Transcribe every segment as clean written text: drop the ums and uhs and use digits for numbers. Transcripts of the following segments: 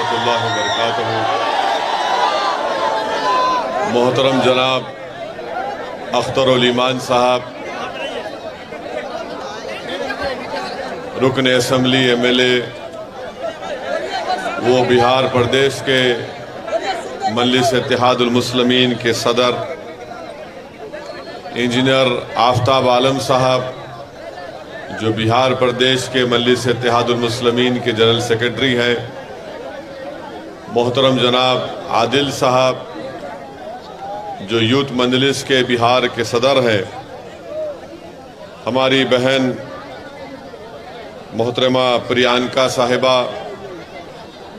रहमतुल्लाहि व बरकातहू। मोहतरम जनाब अख्तरुल ईमान साहब, रुकन असम्बली MLA, वो बिहार प्रदेश के मजलिस इत्तेहादुल मुस्लिमीन के सदर इंजीनियर आफ्ताब आलम साहब, जो बिहार प्रदेश के मजलिस इत्तेहादुल मुस्लिमीन के जनरल सेक्रेटरी हैं, मोहतरम जनाब आदिल साहब, जो यूथ मजलिस के बिहार के सदर हैं, हमारी बहन मोहतरमा प्रियंका साहिबा,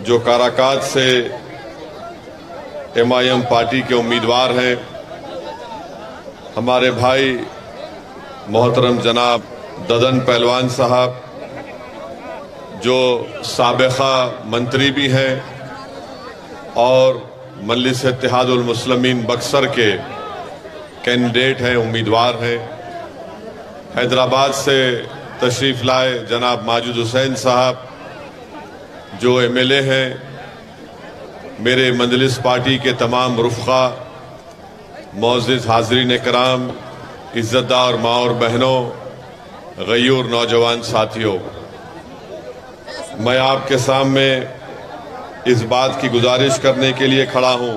जो काराकाट से MIM पार्टी के उम्मीदवार हैं, हमारे भाई मोहतरम जनाब ददन पहलवान साहब, जो साबिक़ा मंत्री भी हैं और मजलिस इत्तेहादुल मुस्लिमीन बक्सर के कैंडिडेट हैं, उम्मीदवार हैं। हैदराबाद से तशरीफ़ लाए जनाब माजिद हुसैन साहब, जो MLA हैं। मेरे मजलिस पार्टी के तमाम रुफ़क़ा, मोअज़्ज़िज़ हाज़रीन कराम, इज़्ज़तदार माँ और बहनों, गयूर नौजवान साथियों, मैं आपके सामने इस बात की गुजारिश करने के लिए खड़ा हूँ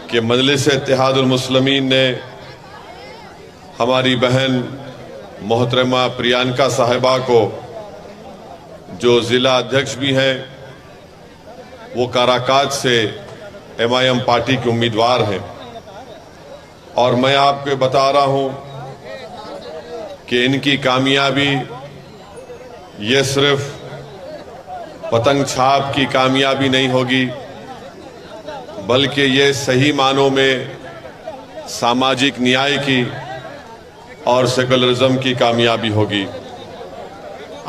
कि मजलिस इत्तेहादुल मुस्लिमीन ने हमारी बहन मोहतरमा प्रियंका साहिबा को, जो ज़िला अध्यक्ष भी हैं, वो काराकाट से MIM पार्टी के उम्मीदवार हैं। और मैं आपको बता रहा हूं कि इनकी कामयाबी ये सिर्फ पतंग छाप की कामयाबी नहीं होगी, बल्कि ये सही मानों में सामाजिक न्याय की और सेकुलरिज्म की कामयाबी होगी।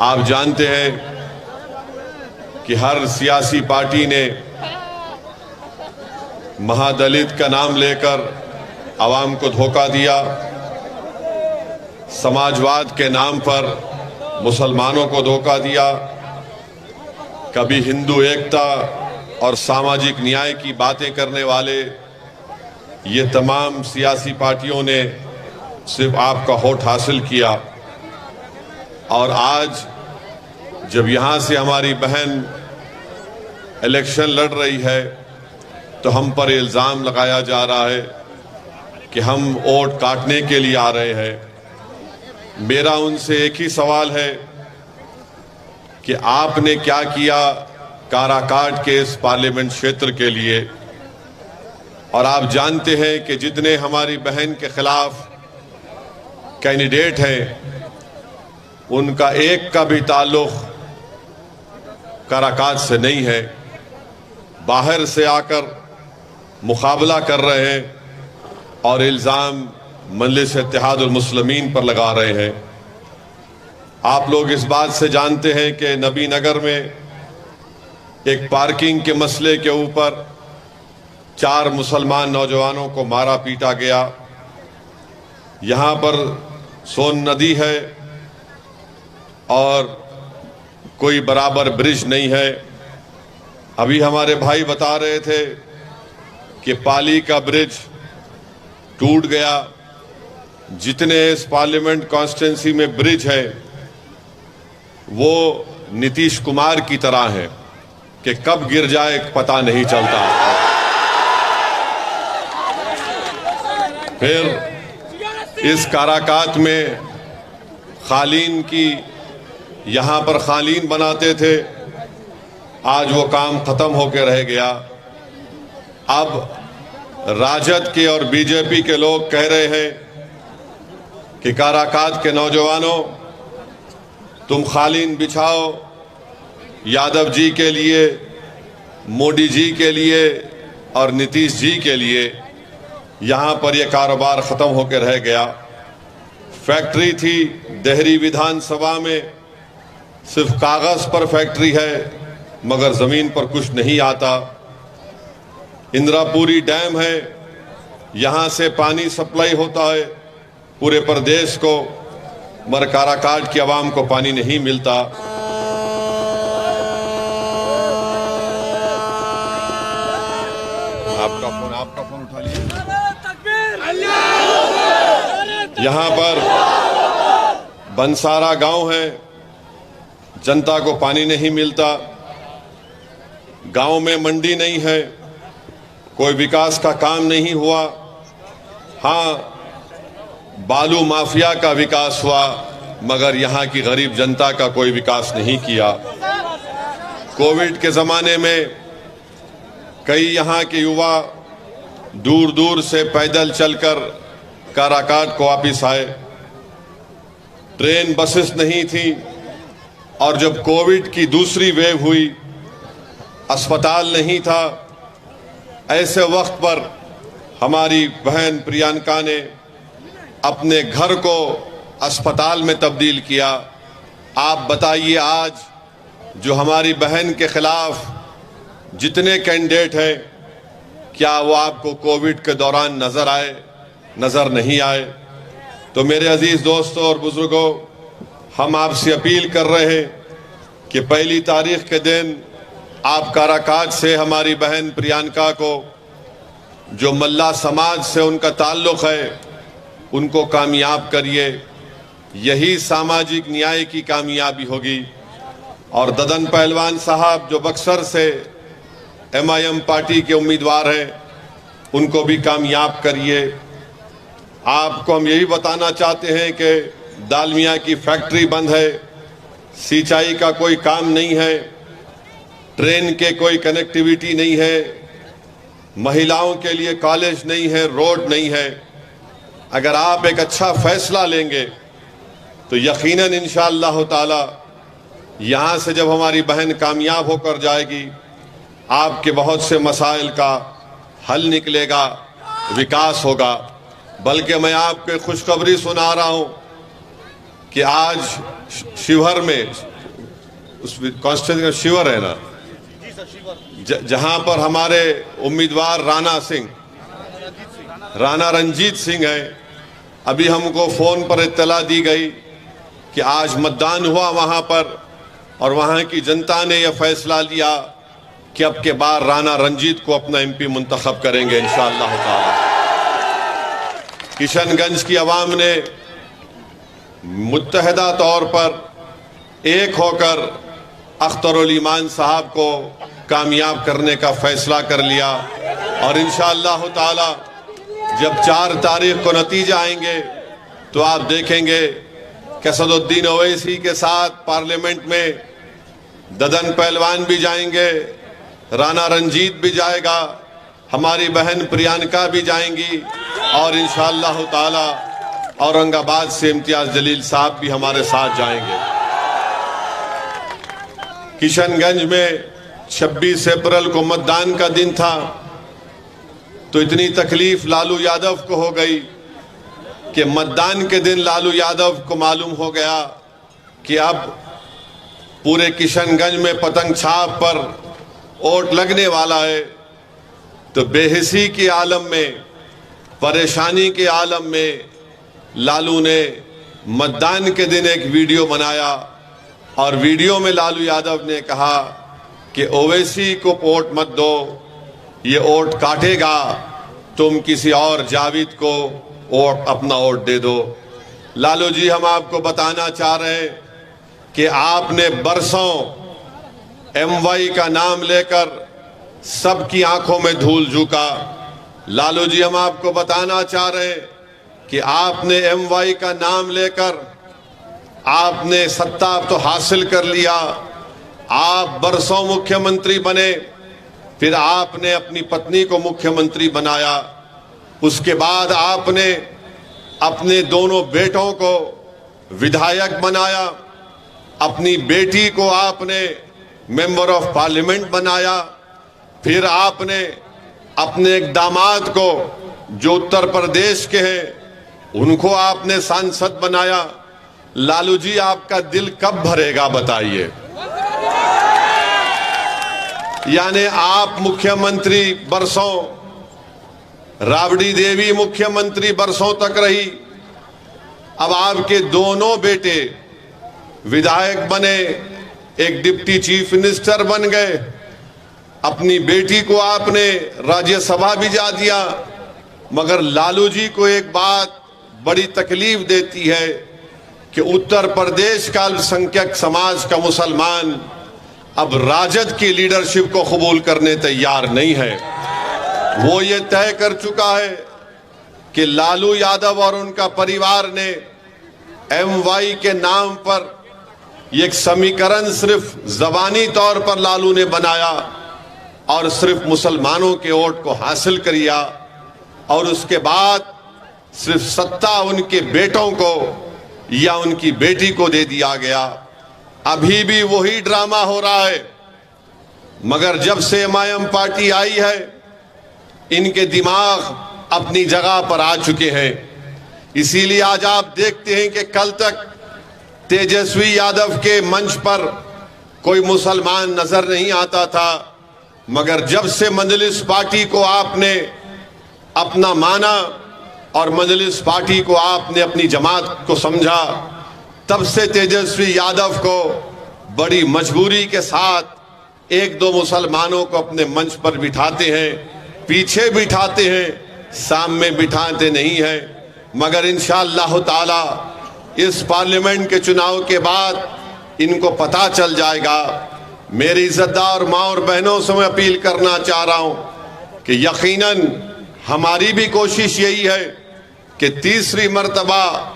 आप जानते हैं कि हर सियासी पार्टी ने महादलित का नाम लेकर आवाम को धोखा दिया, समाजवाद के नाम पर मुसलमानों को धोखा दिया, कभी हिंदू एकता और सामाजिक न्याय की बातें करने वाले ये तमाम सियासी पार्टियों ने सिर्फ आपका वोट हासिल किया। और आज जब यहाँ से हमारी बहन इलेक्शन लड़ रही है तो हम पर इल्ज़ाम लगाया जा रहा है कि हम वोट काटने के लिए आ रहे हैं। मेरा उनसे एक ही सवाल है कि आपने क्या किया काराकाट के इस पार्लियामेंट क्षेत्र के लिए। और आप जानते हैं कि जितने हमारी बहन के खिलाफ कैंडिडेट हैं, उनका एक का भी ताल्लुक काराकाट से नहीं है। बाहर से आकर मुकाबला कर रहे हैं और इल्ज़ाम मजलिस इत्तेहादुल मुस्लिमीन पर लगा रहे हैं। आप लोग इस बात से जानते हैं कि नबी नगर में एक पार्किंग के मसले के ऊपर 4 मुसलमान नौजवानों को मारा पीटा गया। यहाँ पर सोन नदी है और कोई बराबर ब्रिज नहीं है। अभी हमारे भाई बता रहे थे कि पाली का ब्रिज टूट गया। जितने इस पार्लियामेंट कॉन्स्टिट्यूंसी में ब्रिज है वो नीतीश कुमार की तरह है कि कब गिर जाए पता नहीं चलता। फिर इस काराकाट में कालीन की, यहाँ पर कालीन बनाते थे, आज वो काम खत्म होकर रह गया। अब राजद के और बीजेपी के लोग कह रहे हैं कि काराकाट के नौजवानों, तुम कालीन बिछाओ, यादव जी के लिए, मोदी जी के लिए और नीतीश जी के लिए। यहाँ पर यह कारोबार ख़त्म होकर रह गया। फैक्ट्री थी देहरी विधानसभा में, सिर्फ कागज़ पर फैक्ट्री है मगर ज़मीन पर कुछ नहीं आता। इंद्रापुरी डैम है, यहाँ से पानी सप्लाई होता है पूरे प्रदेश को, मगर काराकाट की आवाम को पानी नहीं मिलता। यहाँ पर बंसारा गांव है, जनता को पानी नहीं मिलता, गांव में मंडी नहीं है, कोई विकास का काम नहीं हुआ। हाँ, बालू माफिया का विकास हुआ, मगर यहाँ की गरीब जनता का कोई विकास नहीं किया। कोविड के ज़माने में कई यहाँ के युवा दूर दूर से पैदल चलकर काराकाट को वापिस आए। ट्रेन बसेस नहीं थी, और जब कोविड की दूसरी वेव हुई, अस्पताल नहीं था। ऐसे वक्त पर हमारी बहन प्रियंका ने अपने घर को अस्पताल में तब्दील किया। आप बताइए, आज जो हमारी बहन के खिलाफ जितने कैंडिडेट हैं, क्या वो आपको कोविड के दौरान नजर आए? नजर नहीं आए। तो मेरे अजीज दोस्तों और बुजुर्गों, हम आपसे अपील कर रहे हैं कि 1 तारीख के दिन आप काराकाट से हमारी बहन प्रियंका को, जो मल्ला समाज से उनका ताल्लुक है, उनको कामयाब करिए। यही सामाजिक न्याय की कामयाबी होगी। और ददन पहलवान साहब जो बक्सर से MIM पार्टी के उम्मीदवार हैं, उनको भी कामयाब करिए। आपको हम यही बताना चाहते हैं कि दालमिया की फैक्ट्री बंद है, सिंचाई का कोई काम नहीं है, ट्रेन के कोई कनेक्टिविटी नहीं है, महिलाओं के लिए कॉलेज नहीं है, रोड नहीं है। अगर आप एक अच्छा फैसला लेंगे तो यकीनन इंशाअल्लाह ताला यहाँ से जब हमारी बहन कामयाब होकर जाएगी, आपके बहुत से मसाइल का हल निकलेगा, विकास होगा। बल्कि मैं आपको खुशखबरी सुना रहा हूँ कि आज शिवहर में, उस कॉन्स्टिट्यूंसी शिवहर है ना, जहाँ पर हमारे उम्मीदवार राणा रंजीत सिंह है, अभी हमको फ़ोन पर इत्तला दी गई कि आज मतदान हुआ वहाँ पर, और वहाँ की जनता ने यह फैसला लिया कि अब के बार राणा रंजीत को अपना MP मुंतखब करेंगे इंशाअल्लाह ताला। किशनगंज की आवाम ने मुत्तहदा तौर पर एक होकर अख्तरुल ईमान साहब को कामयाब करने का फैसला कर लिया। और इंशाअल्लाह ताला जब 4 तारीख को नतीजा आएंगे तो आप देखेंगे कि असदुद्दीन ओवैसी के साथ पार्लियामेंट में ददन पहलवान भी जाएंगे, राणा रंजीत भी जाएगा, हमारी बहन प्रियंका भी जाएंगी, और इंशाअल्लाह ताला औरंगाबाद से इम्तियाज जलील साहब भी हमारे साथ जाएंगे। किशनगंज में 26 अप्रैल को मतदान का दिन था, तो इतनी तकलीफ लालू यादव को हो गई कि मतदान के दिन लालू यादव को मालूम हो गया कि अब पूरे किशनगंज में पतंग छाप पर वोट लगने वाला है। तो बेहिसी के आलम में, परेशानी के आलम में लालू ने मतदान के दिन एक वीडियो बनाया, और वीडियो में लालू यादव ने कहा कि ओवैसी को वोट मत दो, ये वोट काटेगा, तुम किसी और जावेद को वोट, अपना वोट दे दो। लालू जी, हम आपको बताना चाह रहे हैं कि आपने बरसों MY का नाम लेकर सबकी आंखों में धूल झोंका। लालू जी, हम आपको बताना चाह रहे हैं कि आपने MY का नाम लेकर आपने सत्ता तो हासिल कर लिया, आप बरसों मुख्यमंत्री बने, फिर आपने अपनी पत्नी को मुख्यमंत्री बनाया, उसके बाद आपने अपने दोनों बेटों को विधायक बनाया, अपनी बेटी को आपने मेंबर ऑफ पार्लियामेंट बनाया, फिर आपने अपने एक दामाद को जो उत्तर प्रदेश के हैं उनको आपने सांसद बनाया। लालू जी, आपका दिल कब भरेगा बताइए? यानी आप मुख्यमंत्री बरसों, राबड़ी देवी मुख्यमंत्री बरसों तक रही, अब आपके दोनों बेटे विधायक बने, एक डिप्टी चीफ मिनिस्टर बन गए, अपनी बेटी को आपने राज्यसभा भी जा दिया। मगर लालू जी को एक बात बड़ी तकलीफ देती है कि उत्तर प्रदेश का अल्पसंख्यक समाज का मुसलमान अब राजद की लीडरशिप को कबूल करने तैयार नहीं है। वो ये तय कर चुका है कि लालू यादव और उनका परिवार ने MY के नाम पर एक समीकरण सिर्फ जबानी तौर पर लालू ने बनाया और सिर्फ मुसलमानों के वोट को हासिल किया और उसके बाद सिर्फ सत्ता उनके बेटों को या उनकी बेटी को दे दिया गया। अभी भी वही ड्रामा हो रहा है, मगर जब से MIM पार्टी आई है इनके दिमाग अपनी जगह पर आ चुके हैं। इसीलिए आज आप देखते हैं कि कल तक तेजस्वी यादव के मंच पर कोई मुसलमान नजर नहीं आता था, मगर जब से मजलिस पार्टी को आपने अपना माना और मजलिस पार्टी को आपने अपनी जमात को समझा, तब से तेजस्वी यादव को बड़ी मजबूरी के साथ एक दो मुसलमानों को अपने मंच पर बिठाते हैं, पीछे बिठाते हैं, सामने बिठाते नहीं हैं। मगर इंशाअल्लाह ताला इस पार्लियामेंट के चुनाव के बाद इनको पता चल जाएगा। मेरी इज्जतदार माँ और बहनों से मैं अपील करना चाह रहा हूं कि यकीनन हमारी भी कोशिश यही है कि तीसरी मर्तबा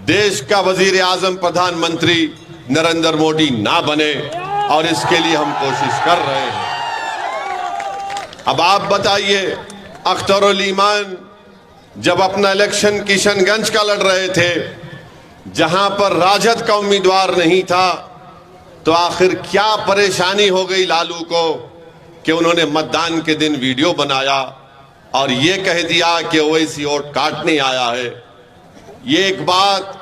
देश का वजीर आजम प्रधानमंत्री नरेंद्र मोदी ना बने, और इसके लिए हम कोशिश कर रहे हैं। अब आप बताइए, अख्तरुल ईमान जब अपना इलेक्शन किशनगंज का लड़ रहे थे, जहां पर राजद का उम्मीदवार नहीं था, तो आखिर क्या परेशानी हो गई लालू को कि उन्होंने मतदान के दिन वीडियो बनाया और ये कह दिया कि ओवैसी वोट काटने आया है। ये एक बात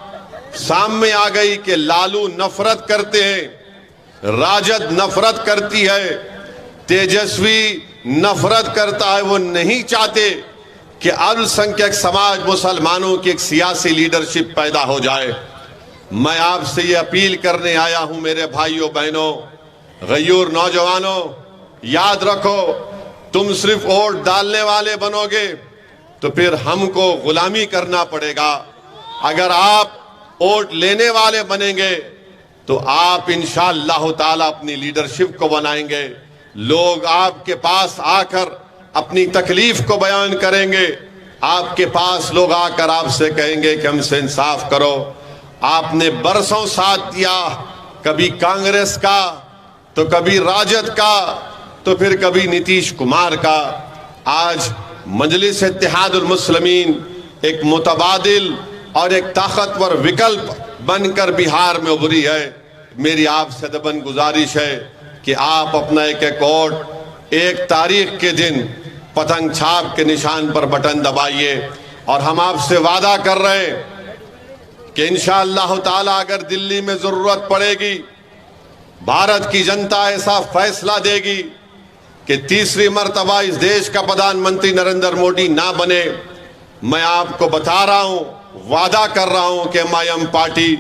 सामने आ गई कि लालू नफरत करते हैं, राजद नफरत करती है, तेजस्वी नफरत करता है। वो नहीं चाहते कि अल्पसंख्यक समाज मुसलमानों की एक सियासी लीडरशिप पैदा हो जाए। मैं आपसे ये अपील करने आया हूं मेरे भाइयों बहनों, गयूर नौजवानों, याद रखो, तुम सिर्फ वोट डालने वाले बनोगे तो फिर हमको गुलामी करना पड़ेगा। अगर आप वोट लेने वाले बनेंगे तो आप इंशाअल्लाह ताला अपनी लीडरशिप को बनाएंगे। लोग आपके पास आकर अपनी तकलीफ को बयान करेंगे, आपके पास लोग आकर आपसे कहेंगे कि हमसे इंसाफ करो। आपने बरसों साथ दिया, कभी कांग्रेस का तो कभी राजद का तो फिर कभी नीतीश कुमार का। आज मजलिस इत्तेहादुल मुस्लिमीन एक मुतबादिल और एक ताकतवर विकल्प बनकर बिहार में उभरी है। मेरी आपसे दबन गुजारिश है कि आप अपना एक एक वोट 1 तारीख के दिन पतंग छाप के निशान पर बटन दबाइए, और हम आपसे वादा कर रहे हैं कि इंशाअल्लाह ताला अगर दिल्ली में जरूरत पड़ेगी, भारत की जनता ऐसा फैसला देगी कि तीसरी मर्तबा इस देश का प्रधानमंत्री नरेंद्र मोदी ना बने, मैं आपको बता रहा हूं, वादा कर रहा हूं कि MIM पार्टी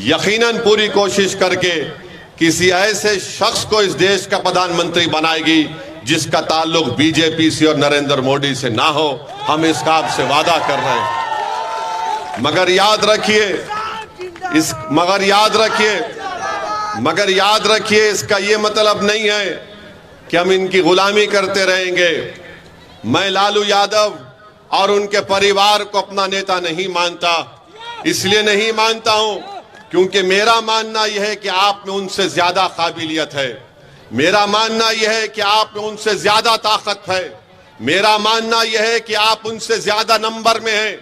यकीनन पूरी कोशिश करके किसी ऐसे शख्स को इस देश का प्रधानमंत्री बनाएगी जिसका ताल्लुक बीजेपी से और नरेंद्र मोदी से ना हो। हम इसका आपसे वादा कर रहे हैं। मगर याद रखिए इसका ये मतलब नहीं है कि हम इनकी गुलामी करते रहेंगे। मैं लालू यादव और उनके परिवार को अपना नेता नहीं मानता। इसलिए नहीं मानता हूं क्योंकि मेरा मानना यह है कि आप में उनसे ज्यादा काबिलियत है, मेरा मानना यह है कि आप में उनसे ज्यादा ताकत है, मेरा मानना यह है कि आप उनसे ज्यादा नंबर में हैं,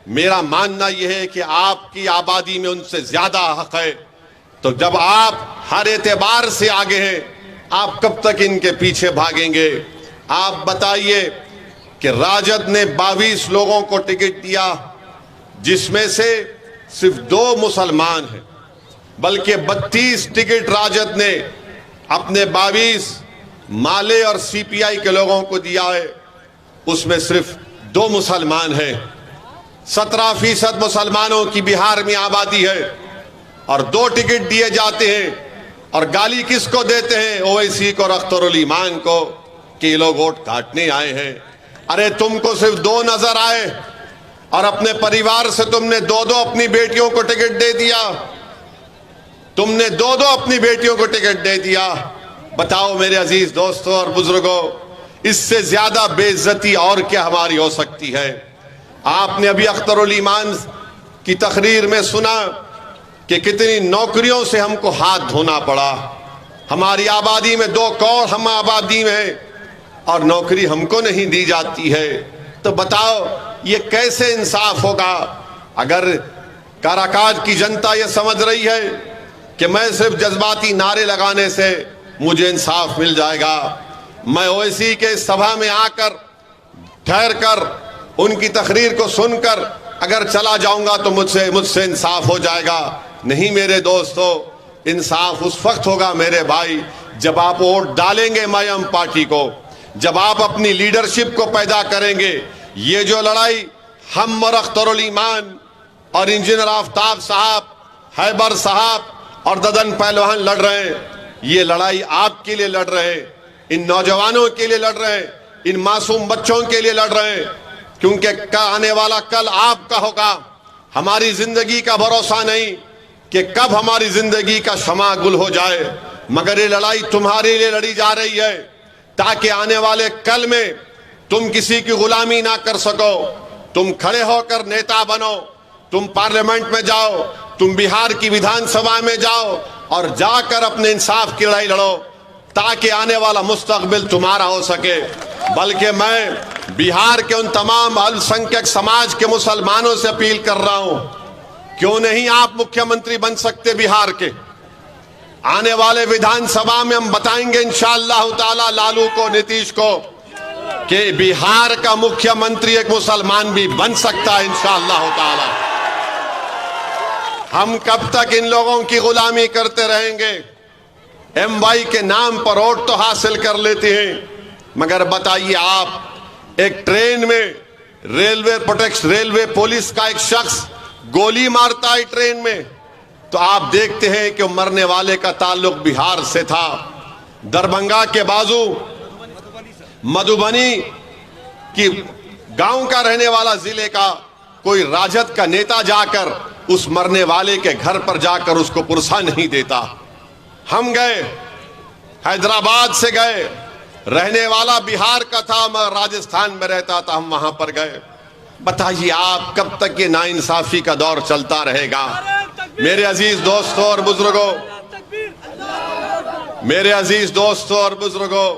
मेरा मानना यह है कि आपकी आबादी में उनसे ज्यादा हक है। तो जब आप हर एतबार से आगे हैं, आप कब तक इनके पीछे भागेंगे? आप बताइए कि राजद ने 22 लोगों को टिकट दिया, जिसमें से सिर्फ 2 मुसलमान हैं, बल्कि 32 टिकट राजद ने अपने 22 माले और CPI के लोगों को दिया है, उसमें सिर्फ 2 मुसलमान हैं। 17% मुसलमानों की बिहार में आबादी है और 2 टिकट दिए जाते हैं, और गाली किसको देते हैं? ओवैसी को और अख्तरुल ईमान को कि ये लोग वोट काटने आए हैं। अरे तुमको सिर्फ 2 नजर आए और अपने परिवार से तुमने दो दो अपनी बेटियों को टिकट दे दिया, तुमने दो दो अपनी बेटियों को टिकट दे दिया। बताओ मेरे अजीज दोस्तों और बुजुर्गों, इससे ज्यादा बेइज्जती और क्या हमारी हो सकती है। आपने अभी अख्तरुल ईमान की तकरीर में सुना कि कितनी नौकरियों से हमको हाथ धोना पड़ा। हमारी आबादी में 2 करोड़ हम आबादी में और नौकरी हमको नहीं दी जाती है। तो बताओ ये कैसे इंसाफ होगा। अगर काराकाज की जनता ये समझ रही है कि मैं सिर्फ जज्बाती नारे लगाने से मुझे इंसाफ मिल जाएगा, मैं ओवैसी के सभा में आकर ठहर कर उनकी तकरीर को सुनकर अगर चला जाऊंगा तो मुझसे इंसाफ हो जाएगा। नहीं मेरे दोस्तों, इंसाफ उस वक्त होगा मेरे भाई जब आप वोट डालेंगे मयम पार्टी को, जब आप अपनी लीडरशिप को पैदा करेंगे। ये जो लड़ाई हम और अख्तरुल ईमान और इंजीनियर आफ्ताब साहब, हैबर साहब और ददन पहलवान लड़ रहे हैं, ये लड़ाई आपके लिए लड़ रहे हैं, इन नौजवानों के लिए लड़ रहे हैं, इन मासूम बच्चों के लिए लड़ रहे हैं, क्योंकि आने वाला कल आपका होगा। हमारी जिंदगी का भरोसा नहीं कि कब हमारी जिंदगी का शमा गुल हो जाए, मगर ये लड़ाई तुम्हारे लिए लड़ी जा रही है ताकि आने वाले कल में तुम किसी की गुलामी ना कर सको। तुम खड़े होकर नेता बनो, तुम पार्लियामेंट में जाओ, तुम बिहार की विधानसभा में जाओ और जाकर अपने इंसाफ की लड़ाई लड़ो ताकि आने वाला मुस्तकबिल तुम्हारा हो सके। बल्कि मैं बिहार के उन तमाम अल्पसंख्यक समाज के मुसलमानों से अपील कर रहा हूं, क्यों नहीं आप मुख्यमंत्री बन सकते बिहार के। आने वाले विधानसभा में हम बताएंगे इंशाअल्लाह ताला लालू को, नीतीश को, कि बिहार का मुख्यमंत्री एक मुसलमान भी बन सकता है इंशाअल्लाह ताला। हम कब तक इन लोगों की गुलामी करते रहेंगे। MY के नाम पर वोट तो हासिल कर लेते हैं, मगर बताइए आप एक ट्रेन में रेलवे पुलिस का एक शख्स गोली मारता है ट्रेन में, तो आप देखते हैं कि मरने वाले का ताल्लुक बिहार से था। दरभंगा के बाजू मधुबनी की गांव का रहने वाला जिले का कोई राजद का नेता जाकर उस मरने वाले के घर पर जाकर उसको पुरसा नहीं देता। हम गए, हैदराबाद से गए, रहने वाला बिहार का था मैं राजस्थान में रहता था, हम वहां पर गए। बताइए आप कब तक ये नाइंसाफी का दौर चलता रहेगा। मेरे अजीज दोस्तों और बुजुर्गों, मेरे अजीज दोस्तों और बुजुर्गों,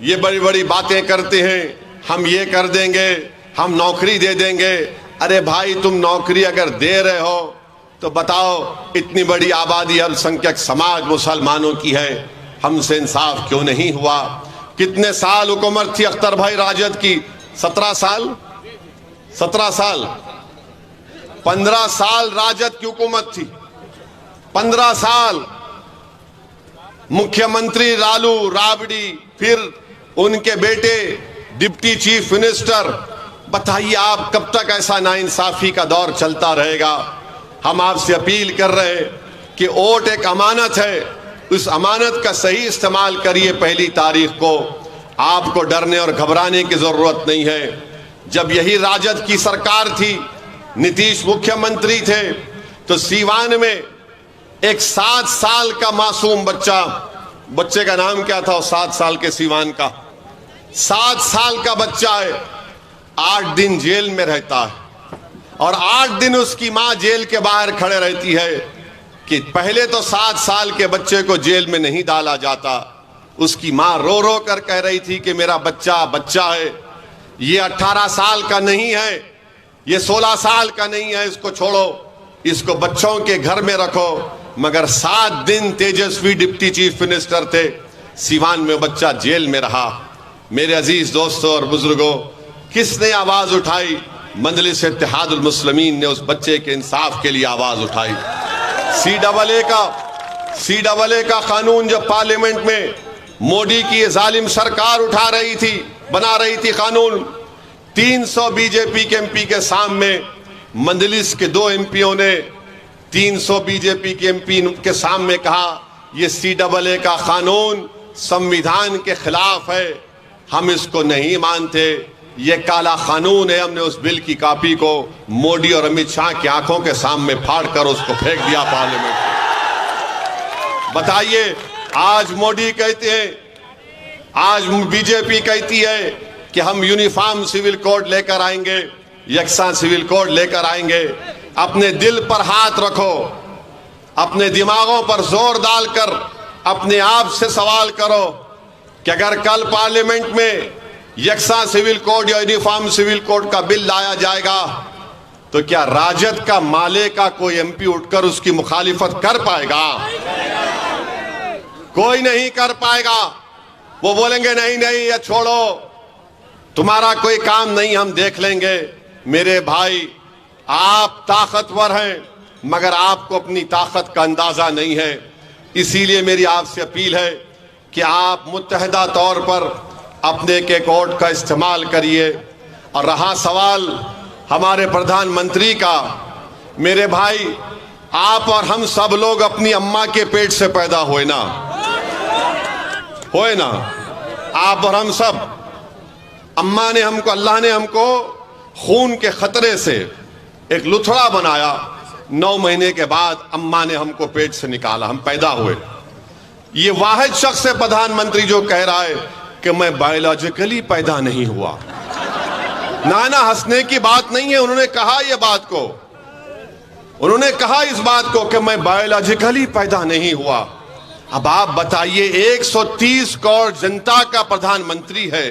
ये बड़ी बड़ी बातें करते हैं, हम ये कर देंगे, हम नौकरी दे देंगे। अरे भाई तुम नौकरी अगर दे रहे हो तो बताओ इतनी बड़ी आबादी अल्पसंख्यक समाज मुसलमानों की है, हमसे इंसाफ क्यों नहीं हुआ। कितने साल हुकूमत थी अख्तर भाई राजद की? 17 साल 15 साल राजद की हुकूमत थी। 15 साल मुख्यमंत्री लालू राबड़ी, फिर उनके बेटे डिप्टी चीफ मिनिस्टर। बताइए आप कब तक ऐसा नाइंसाफी का दौर चलता रहेगा। हम आपसे अपील कर रहे हैं कि वोट एक अमानत है, उस अमानत का सही इस्तेमाल करिए। 1 तारीख को आपको डरने और घबराने की जरूरत नहीं है। जब यही राजद की सरकार थी, नीतीश मुख्यमंत्री थे, तो सीवान में एक 7 साल का मासूम बच्चे का नाम क्या था? 7 साल के सीवान का 7 साल का बच्चा है, 8 दिन जेल में रहता है और 8 दिन उसकी मां जेल के बाहर खड़े रहती है कि पहले तो 7 साल के बच्चे को जेल में नहीं डाला जाता। उसकी मां रो रो कर कह रही थी कि मेरा बच्चा है, ये 18 साल का नहीं है, ये 16 साल का नहीं है, इसको छोड़ो, इसको बच्चों के घर में रखो। मगर 7 दिन तेजस्वी डिप्टी चीफ मिनिस्टर थे, सीवान में बच्चा जेल में रहा। मेरे अजीज दोस्तों और बुजुर्गों, किसने आवाज उठाई? मजलिस इत्तेहादुल मुस्लिमीन ने उस बच्चे के इंसाफ के लिए आवाज उठाई। CAA का कानून जब पार्लियामेंट में मोदी की जालिम सरकार उठा रही थी, बना रही थी कानून, 300 बीजेपी के MP के सामने मजलिस के 2 MPओं ने 300 बीजेपी के MP के सामने कहा ये CAA का कानून संविधान के खिलाफ है, हम इसको नहीं मानते, ये काला कानून है। हमने उस बिल की कॉपी को मोदी और अमित शाह की आंखों के सामने फाड़कर उसको फेंक दिया पार्लियामेंट में। बताइए, आज मोदी कहते हैं, आज बीजेपी कहती है कि हम यूनिफॉर्म सिविल कोड लेकर आएंगे, यकसा सिविल कोड लेकर आएंगे। अपने दिल पर हाथ रखो, अपने दिमागों पर जोर डालकर अपने आप से सवाल करो कि अगर कल पार्लियामेंट में यकसा सिविल कोड या यूनिफॉर्म सिविल कोड का बिल लाया जाएगा तो क्या राजद का माले का कोई एमपी उठकर उसकी मुखालिफत कर पाएगा? कोई नहीं कर पाएगा। वो बोलेंगे नहीं नहीं, ये छोड़ो, तुम्हारा कोई काम नहीं, हम देख लेंगे। मेरे भाई, आप ताकतवर हैं मगर आपको अपनी ताकत का अंदाजा नहीं है। इसीलिए मेरी आपसे अपील है कि आप मुत्तहदा तौर पर अपने के कोड का इस्तेमाल करिए। और रहा सवाल हमारे प्रधानमंत्री का, मेरे भाई, आप और हम सब लोग अपनी अम्मा के पेट से पैदा हुए ना, आप और हम सब। अम्मा ने हमको, अल्लाह ने हमको खून के खतरे से एक लुथड़ा बनाया। 9 महीने के बाद अम्मा ने हमको पेट से निकाला, हम पैदा हुए। ये वाहिद शख्स है प्रधानमंत्री जो कह रहा है कि मैं बायोलॉजिकली पैदा नहीं हुआ। ना, हंसने की बात नहीं है। उन्होंने कहा ये बात को, उन्होंने कहा इस बात को कि मैं बायोलॉजिकली पैदा नहीं हुआ। अब आप बताइए, 130 करोड़ जनता का प्रधानमंत्री है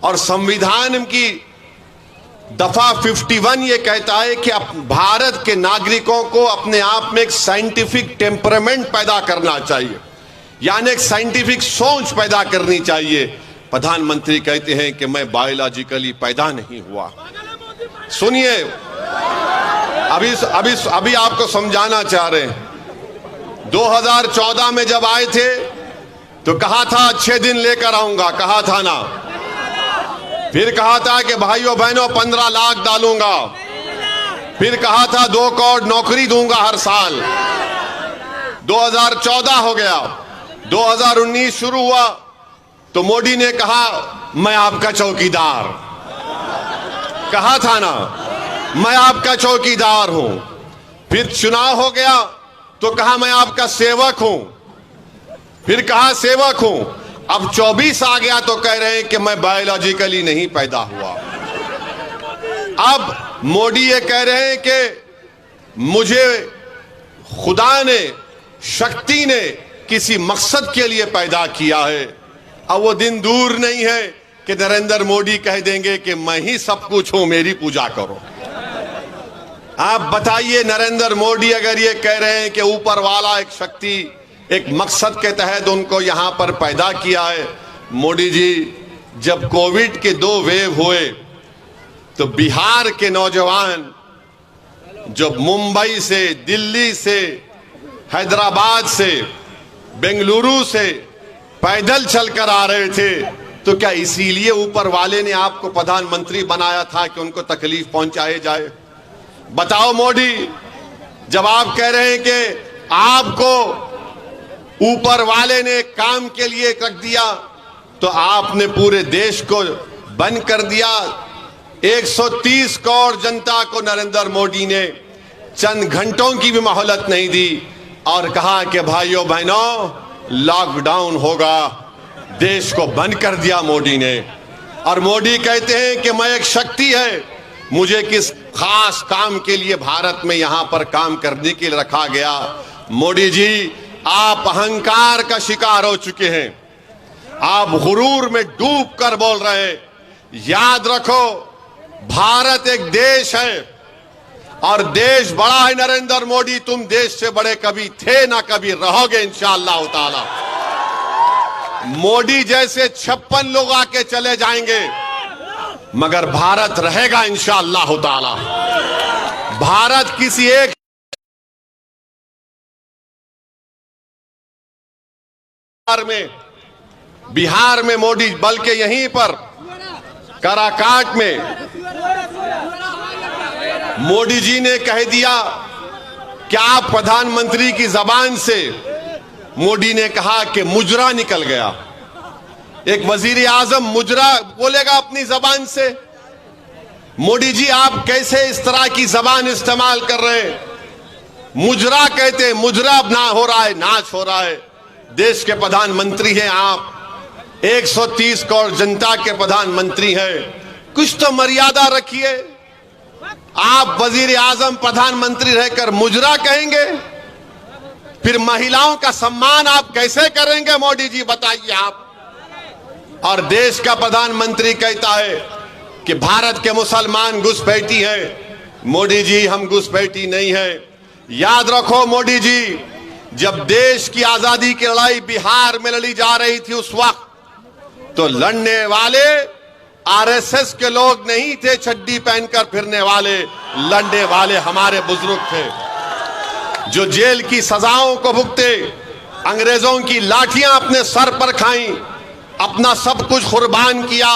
और संविधान की दफा 51 ये कहता है कि भारत के नागरिकों को अपने आप में एक साइंटिफिक टेम्परामेंट पैदा करना चाहिए, यानी एक साइंटिफिक सोच पैदा करनी चाहिए। प्रधानमंत्री कहते हैं कि मैं बायोलॉजिकली पैदा नहीं हुआ। सुनिए, अभी आपको समझाना चाह रहे हैं। 2014 में जब आए थे तो कहा था अच्छे दिन लेकर आऊंगा, कहा था ना। फिर कहा था कि भाइयों बहनों 15 लाख डालूंगा। फिर कहा था 2 करोड़ नौकरी दूंगा हर साल। 2014 हो गया, 2019 शुरू हुआ तो मोदी ने कहा मैं आपका चौकीदार, कहा था ना, मैं आपका चौकीदार हूं। फिर चुनाव हो गया तो कहा मैं आपका सेवक हूं, फिर कहा सेवक हूं। अब 24 आ गया तो कह रहे हैं कि मैं बायोलॉजिकली नहीं पैदा हुआ। अब मोदी ये कह रहे हैं कि मुझे खुदा ने, शक्ति ने किसी मकसद के लिए पैदा किया है। अब वो दिन दूर नहीं है कि नरेंद्र मोदी कह देंगे कि मैं ही सब कुछ हूं, मेरी पूजा करो। आप बताइए, नरेंद्र मोदी अगर ये कह रहे हैं कि ऊपर वाला एक शक्ति, एक मकसद के तहत उनको यहां पर पैदा किया है। मोदी जी, जब कोविड के 2 वेव हुए तो बिहार के नौजवान जो मुंबई से, दिल्ली से, हैदराबाद से, बेंगलुरु से पैदल चलकर आ रहे थे, तो क्या इसीलिए ऊपर वाले ने आपको प्रधानमंत्री बनाया था कि उनको तकलीफ पहुंचाए जाए? बताओ मोदी, जब आप कह रहे हैं कि आपको ऊपर वाले ने काम के लिए रख दिया, तो आपने पूरे देश को बंद कर दिया। 130 करोड़ जनता को नरेंद्र मोदी ने चंद घंटों की भी मोहलत नहीं दी और कहा कि भाइयों बहनों लॉकडाउन होगा। देश को बंद कर दिया मोदी ने। और मोदी कहते हैं कि मैं एक शक्ति है, मुझे किस खास काम के लिए भारत में यहां पर काम करने के लिए रखा गया। मोदी जी, आप अहंकार का शिकार हो चुके हैं, आप गुरूर में डूब कर बोल रहे हैं। याद रखो, भारत एक देश है और देश बड़ा है। नरेंद्र मोदी, तुम देश से बड़े कभी थे ना कभी रहोगे इंशाअल्लाह ताला। मोदी जैसे 56 लोग आके चले जाएंगे मगर भारत रहेगा इंशाअल्लाह ताला। भारत किसी एक बिहार में मोदी, बल्कि यहीं पर काराकाट में मोदी जी ने कह दिया कि आप प्रधानमंत्री की जबान से, मोदी ने कहा कि मुजरा निकल गया। एक वजीर आजम मुजरा बोलेगा अपनी जबान से? मोदी जी आप कैसे इस तरह की जबान इस्तेमाल कर रहे हैं? मुजरा कहते हैं, मुजरा ना हो रहा है, नाच हो रहा है। देश के प्रधानमंत्री हैं आप, 130 करोड़ जनता के प्रधानमंत्री हैं, कुछ तो मर्यादा रखिए। आप वजीर आजम प्रधानमंत्री रहकर मुजरा कहेंगे? फिर महिलाओं का सम्मान आप कैसे करेंगे मोदी जी, बताइए आप। और देश का प्रधानमंत्री कहता है कि भारत के मुसलमान घुसपैठी है। मोदी जी हम घुसपैठी नहीं है। याद रखो मोदी जी, जब देश की आजादी की लड़ाई बिहार में लड़ी जा रही थी उस वक्त तो लड़ने वाले आरएसएस के लोग नहीं थे, चड्डी पहनकर फिरने वाले। लड़ने वाले हमारे बुजुर्ग थे जो जेल की सजाओं को भुगते, अंग्रेजों की लाठियां अपने सर पर खाई, अपना सब कुछ कुर्बान किया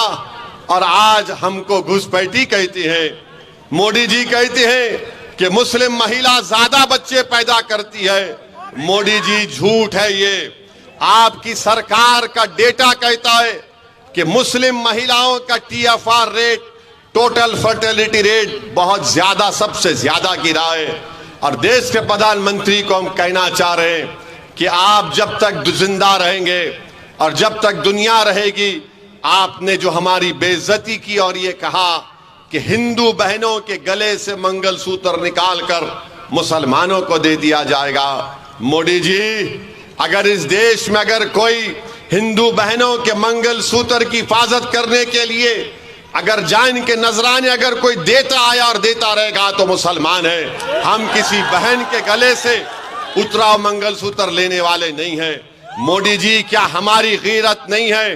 और आज हमको घुसपैठी कहती है। मोदी जी कहते हैं कि मुस्लिम महिला ज्यादा बच्चे पैदा करती है। मोदी जी झूठ है ये। आपकी सरकार का डेटा कहता है कि मुस्लिम महिलाओं का TFR rate, total fertility rate बहुत ज्यादा, सबसे ज्यादा गिरा है। और देश के प्रधानमंत्री को हम कहना चाह रहे हैं कि आप जब तक जिंदा रहेंगे और जब तक दुनिया रहेगी, आपने जो हमारी बेइज्जती की और ये कहा कि हिंदू बहनों के गले से मंगलसूत्र निकालकर मुसलमानों को दे दिया जाएगा। मोदी जी, अगर इस देश में अगर कोई हिंदू बहनों के मंगलसूत्र की हिफाजत करने के लिए अगर जान के नजराने अगर कोई देता आया और देता रहेगा तो मुसलमान है। हम किसी बहन के गले से उतरा मंगलसूत्र लेने वाले नहीं हैं। मोदी जी, क्या हमारी गीरत नहीं है?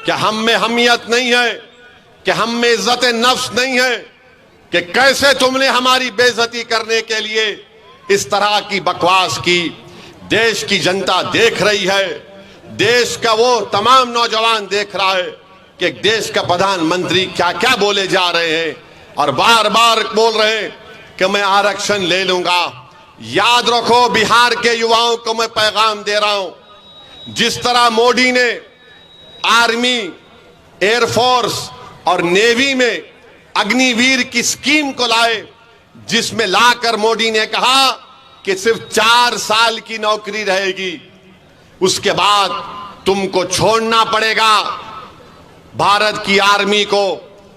क्या हम में हमियत नहीं है? क्या हम में इज्जत नफ्स नहीं है कि कैसे तुमने हमारी बेइज्जती करने के लिए इस तरह की बकवास की? देश की जनता देख रही है, देश का वो तमाम नौजवान देख रहा है कि देश का प्रधानमंत्री क्या क्या बोले जा रहे हैं और बार बार बोल रहे हैं कि मैं आरक्षण ले लूंगा। याद रखो, बिहार के युवाओं को मैं पैगाम दे रहा हूं, जिस तरह मोदी ने आर्मी, एयरफोर्स और नेवी में अग्निवीर की स्कीम को लाए, जिसमें लाकर मोदी ने कहा कि सिर्फ 4 साल की नौकरी रहेगी, उसके बाद तुमको छोड़ना पड़ेगा भारत की आर्मी को,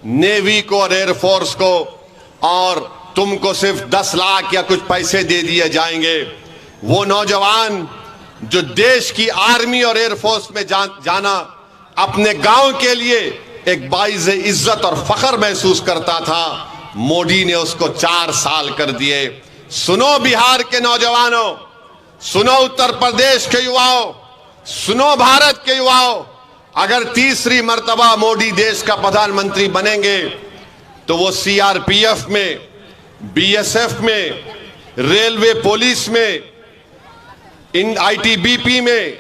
नेवी को और एयरफोर्स को, और तुमको सिर्फ 10 लाख या कुछ पैसे दे दिए जाएंगे। वो नौजवान जो देश की आर्मी और एयरफोर्स में जाना अपने गांव के लिए एक बाइज़ इज्जत और फख्र महसूस करता था, मोदी ने उसको 4 साल कर दिए। सुनो बिहार के नौजवानों, सुनो उत्तर प्रदेश के युवाओं, सुनो भारत के युवाओं, अगर तीसरी मर्तबा मोदी देश का प्रधानमंत्री बनेंगे तो वो CRPF में, BSF में, रेलवे पुलिस में, इन ITBP में,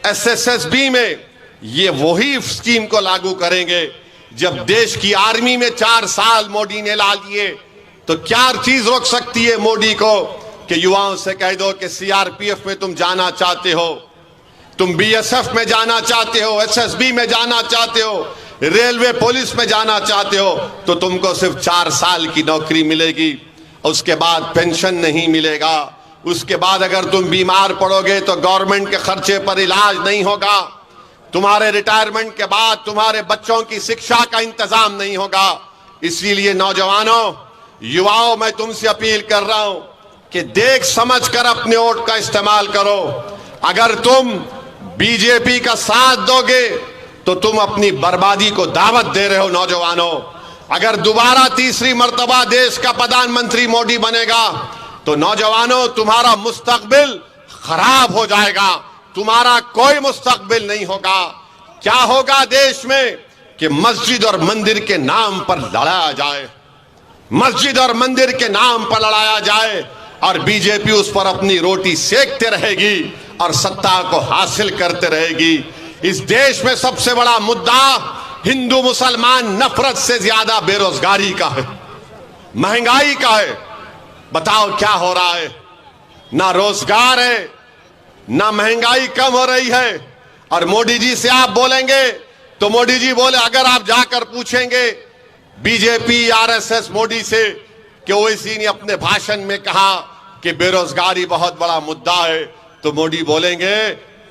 SSSB में ये वही स्कीम को लागू करेंगे। जब देश की आर्मी में 4 साल मोदी ने ला लिए तो क्या चीज रोक सकती है मोदी को कि युवाओं से कह दो कि CRPF में तुम जाना चाहते हो, तुम BSF में जाना चाहते हो, SSB में जाना चाहते हो, रेलवे पुलिस में जाना चाहते हो, तो तुमको सिर्फ 4 साल की नौकरी मिलेगी, उसके बाद पेंशन नहीं मिलेगा, उसके बाद अगर तुम बीमार पड़ोगे तो गवर्नमेंट के खर्चे पर इलाज नहीं होगा, तुम्हारे रिटायरमेंट के बाद तुम्हारे बच्चों की शिक्षा का इंतजाम नहीं होगा। इसीलिए नौजवानों, युवाओं, मैं तुमसे अपील कर रहा हूं कि देख समझ कर अपने वोट का इस्तेमाल करो। अगर तुम बीजेपी का साथ दोगे तो तुम अपनी बर्बादी को दावत दे रहे हो। नौजवानों, अगर दोबारा तीसरी मर्तबा देश का प्रधानमंत्री मोदी बनेगा तो नौजवानों, तुम्हारा मुस्तकबिल खराब हो जाएगा, तुम्हारा कोई मुस्तकबिल नहीं होगा। क्या होगा देश में कि मस्जिद और मंदिर के नाम पर लड़ाया जाए, मस्जिद और मंदिर के नाम पर लड़ाया जाए और बीजेपी उस पर अपनी रोटी सेकते रहेगी और सत्ता को हासिल करते रहेगी। इस देश में सबसे बड़ा मुद्दा हिंदू मुसलमान नफरत से ज्यादा बेरोजगारी का है, महंगाई का है। बताओ क्या हो रहा है? ना रोजगार है, ना महंगाई कम हो रही है। और मोदी जी से आप बोलेंगे तो मोदी जी बोले अगर आप जाकर पूछेंगे बीजेपी आरएसएस मोदी से कि ओवैसी ने अपने भाषण में कहा कि बेरोजगारी बहुत बड़ा मुद्दा है, तो मोदी बोलेंगे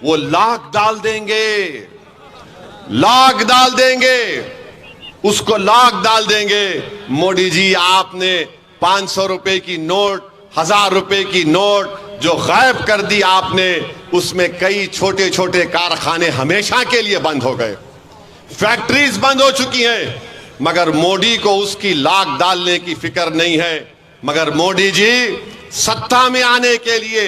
वो लाख डाल देंगे, लाख डाल देंगे, उसको लाख डाल देंगे। मोदी जी आपने 500 रुपए की नोट, 1000 रुपए की नोट जो गायब कर दी आपने, उसमें कई छोटे छोटे कारखाने हमेशा के लिए बंद हो गए, फैक्ट्रीज बंद हो चुकी हैं, मगर मोदी को उसकी लाख डालने की फिक्र नहीं है। मगर मोदी जी सत्ता में आने के लिए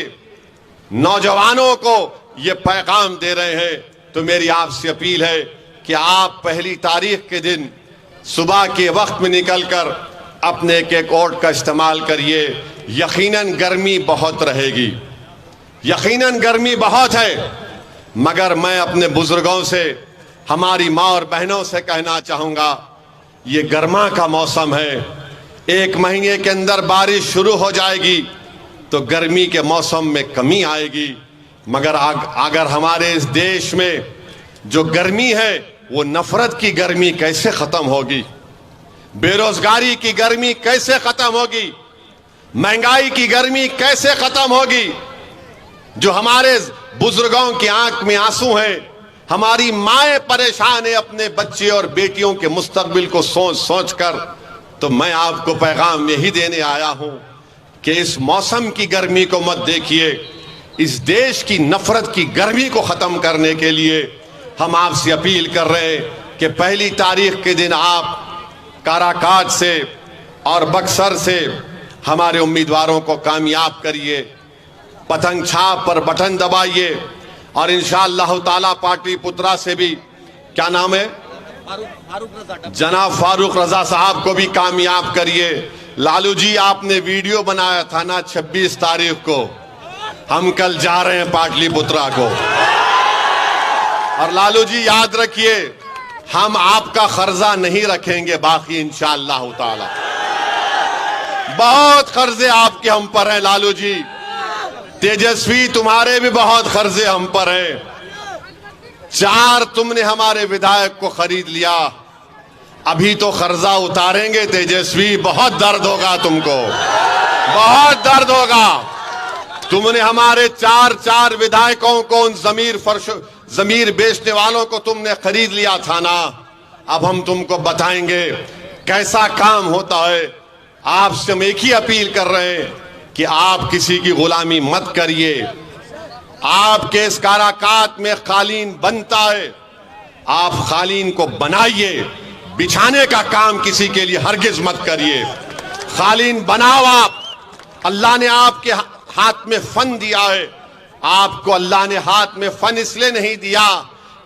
नौजवानों को ये पैगाम दे रहे हैं। तो मेरी आपसे अपील है कि आप पहली तारीख के दिन सुबह के वक्त में निकलकर अपने एक वोट का इस्तेमाल करिए। यकीनन गर्मी बहुत रहेगी, यकीनन गर्मी बहुत है, मगर मैं अपने बुजुर्गों से, हमारी माँ और बहनों से कहना चाहूंगा, ये गर्मा का मौसम है, 1 महीने के अंदर बारिश शुरू हो जाएगी तो गर्मी के मौसम में कमी आएगी। मगर अगर हमारे इस देश में जो गर्मी है वो नफरत की गर्मी कैसे खत्म होगी, बेरोजगारी की गर्मी कैसे खत्म होगी, महंगाई की गर्मी कैसे खत्म होगी। जो हमारे बुजुर्गों की आंख में आंसू हैं, हमारी माएं परेशान है अपने बच्चे और बेटियों के मुस्तकबिल को सोच सोच कर। तो मैं आपको पैगाम यही देने आया हूं कि इस मौसम की गर्मी को मत देखिए, इस देश की नफरत की गर्मी को खत्म करने के लिए हम आपसे अपील कर रहे हैं कि पहली तारीख के दिन आप काराकाट से और बक्सर से हमारे उम्मीदवारों को कामयाब करिए, पतंग छाप पर बटन दबाइए और इंशाअल्लाह ताला पाटलिपुत्रा से भी, क्या नाम है, जनाब फारूक रजा साहब को भी कामयाब करिए। लालू जी आपने वीडियो बनाया था ना 26 तारीख को, हम कल जा रहे हैं पाटलिपुत्रा को। और लालू जी याद रखिए, हम आपका कर्जा नहीं रखेंगे बाकी इंशाअल्लाह ताला। बहुत कर्जे आपके हम पर हैं लालू जी, तेजस्वी तुम्हारे भी बहुत कर्जे हम पर हैं। 4 तुमने हमारे विधायक को खरीद लिया, अभी तो कर्जा उतारेंगे तेजस्वी, बहुत दर्द होगा तुमको, बहुत दर्द होगा। तुमने हमारे 4 विधायकों को, उन जमीर बेचने वालों को तुमने खरीद लिया था ना। अब हम तुमको बताएंगे कैसा काम होता है। आपसे हम एक ही अपील कर रहे हैं कि आप किसी की गुलामी मत करिए। आपके इस काराकाट में कालीन बनता है, आप कालीन को बनाइए, बिछाने का काम किसी के लिए हरगिज मत करिए। कालीन बनाओ आप, अल्लाह ने आपके हाथ में फन दिया है। आपको अल्लाह ने हाथ में फन इसलिए नहीं दिया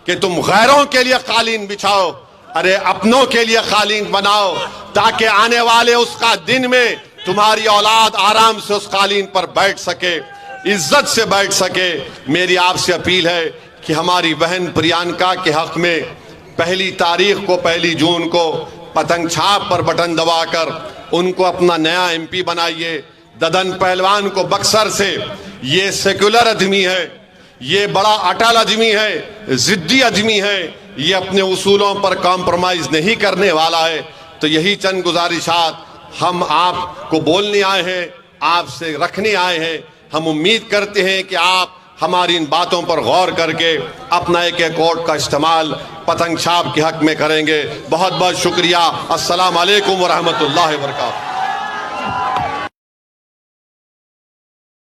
कि तुम गैरों के लिए कालीन बिछाओ, अरे अपनों के लिए कालीन बनाओ, ताकि आने वाले उसका दिन में तुम्हारी औलाद आराम से उस कालीन पर बैठ सके, इज्जत से बैठ सके। मेरी आपसे अपील है कि हमारी बहन प्रियंका के हक में पहली तारीख को, 1 जून को पतंग छाप पर बटन दबाकर उनको अपना नया MP बनाइए। ददन पहलवान को बक्सर से, ये सेक्युलर आदमी है, ये बड़ा अटल आदमी है, जिद्दी आदमी है, ये अपने उसूलों पर कॉम्प्रोमाइज नहीं करने वाला है। तो यही चंद गुजारिशात हम आपको बोलने आए हैं, आपसे रखने आए हैं। हम उम्मीद करते हैं कि आप हमारी इन बातों पर गौर करके अपना एक वोट का इस्तेमाल पतंग छाप के हक में करेंगे। बहुत बहुत शुक्रिया। अस्सलाम वालेकुम व रहमतुल्लाहि व बरकातहू।